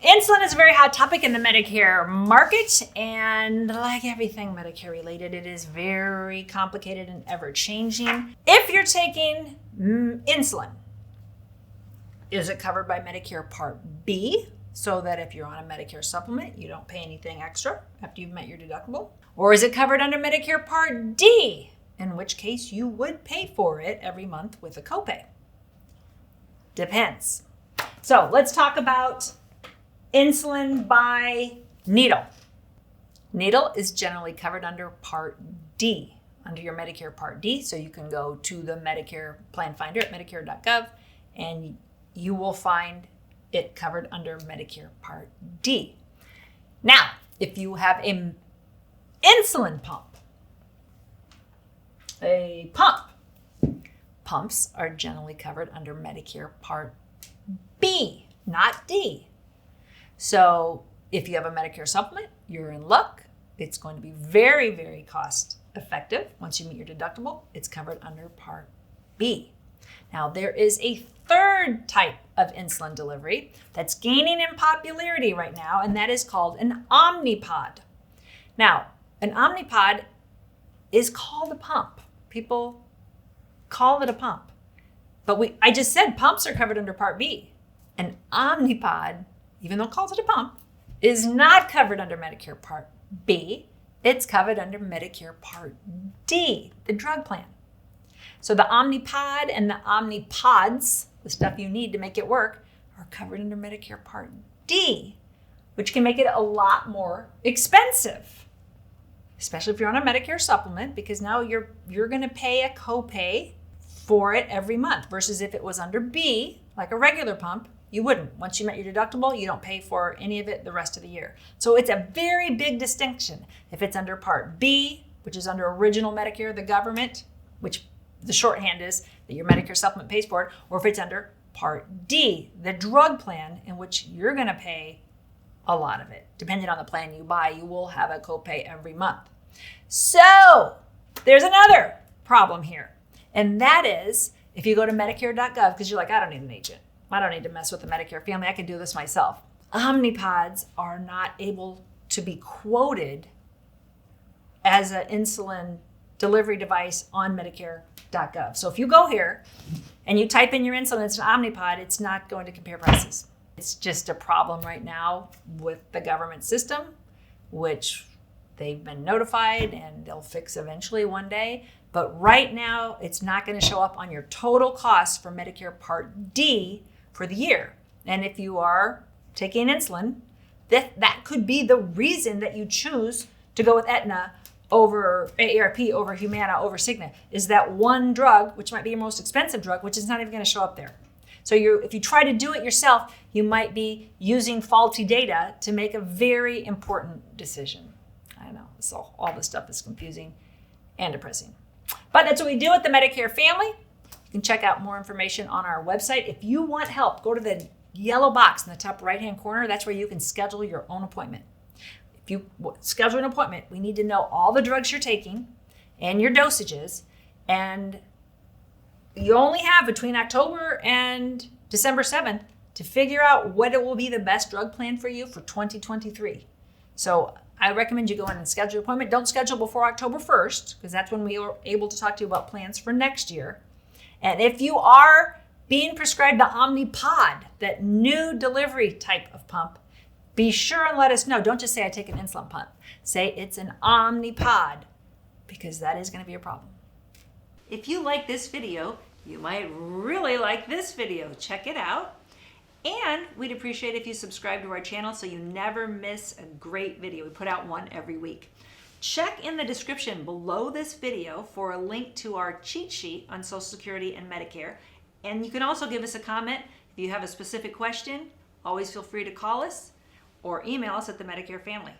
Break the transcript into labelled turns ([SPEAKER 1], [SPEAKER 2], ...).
[SPEAKER 1] Insulin is a very hot topic in the Medicare market, and like everything Medicare related, it is very complicated and ever changing. If you're taking insulin, is it covered by Medicare Part B, so that if you're on a Medicare supplement, you don't pay anything extra after you've met your deductible? Or is it covered under Medicare Part D, in which case you would pay for it every month with a copay? Depends. So let's talk about insulin by needle. Needle is generally covered under Part D, under your Medicare Part D. So you can go to the Medicare Plan Finder at medicare.gov and you will find it covered under Medicare Part D. Now, if you have an insulin pump, pumps are generally covered under Medicare Part B, not D. So if you have a Medicare supplement, you're in luck. It's going to be very, very cost effective. Once you meet your deductible, it's covered under Part B. Now, there is a third type of insulin delivery that's gaining in popularity right now, and that is called an Omnipod. Now, an Omnipod is called a pump. People call it a pump. But I just said pumps are covered under Part B. An Omnipod, even though it calls it a pump, is not covered under Medicare Part B. It's covered under Medicare Part D, the drug plan. So the Omnipod and the Omnipods, the stuff you need to make it work, are covered under Medicare Part D, which can make it a lot more expensive, especially if you're on a Medicare supplement, because now you're going to pay a copay for it every month, versus if it was under B, like a regular pump, you wouldn't. Once you met your deductible, you don't pay for any of it the rest of the year. So it's a very big distinction. If it's under Part B, which is under original Medicare, the government, which the shorthand is that your Medicare supplement pays for it, or if it's under Part D, the drug plan, in which you're going to pay a lot of it. Depending on the plan you buy, you will have a copay every month. So there's another problem here. And that is, if you go to medicare.gov, because you're like, I don't need an agent. I don't need to mess with the Medicare family. I can do this myself. Omnipods are not able to be quoted as an insulin delivery device on medicare.gov. So if you go here and you type in your insulin, it's an Omnipod, it's not going to compare prices. It's just a problem right now with the government system, which they've been notified and they'll fix eventually one day. But right now, it's not going to show up on your total cost for Medicare Part D for the year. And if you are taking insulin, that could be the reason that you choose to go with Aetna over AARP, over Humana, over Cigna, is that one drug, which might be your most expensive drug, which is not even going to show up there. So if you try to do it yourself, you might be using faulty data to make a very important decision. I know, so all this stuff is confusing and depressing. But that's what we do at the Medicare family. You can check out more information on our website. If you want help, go to the yellow box in the top right-hand corner. That's where you can schedule your own appointment. If you schedule an appointment, we need to know all the drugs you're taking and your dosages. And you only have between October and December 7th to figure out what it will be the best drug plan for you for 2023. So I recommend you go in and schedule your appointment. Don't schedule before October 1st, because that's when we are able to talk to you about plans for next year. And if you are being prescribed the Omnipod, that new delivery type of pump, be sure and let us know. Don't just say I take an insulin pump. Say it's an Omnipod, because that is going to be a problem. If you like this video, you might really like this video. Check it out. And we'd appreciate if you subscribe to our channel so you never miss a great video. We put out one every week. Check in the description below this video for a link to our cheat sheet on Social Security and Medicare. And you can also give us a comment. If you have a specific question, always feel free to call us or email us at the Medicare family.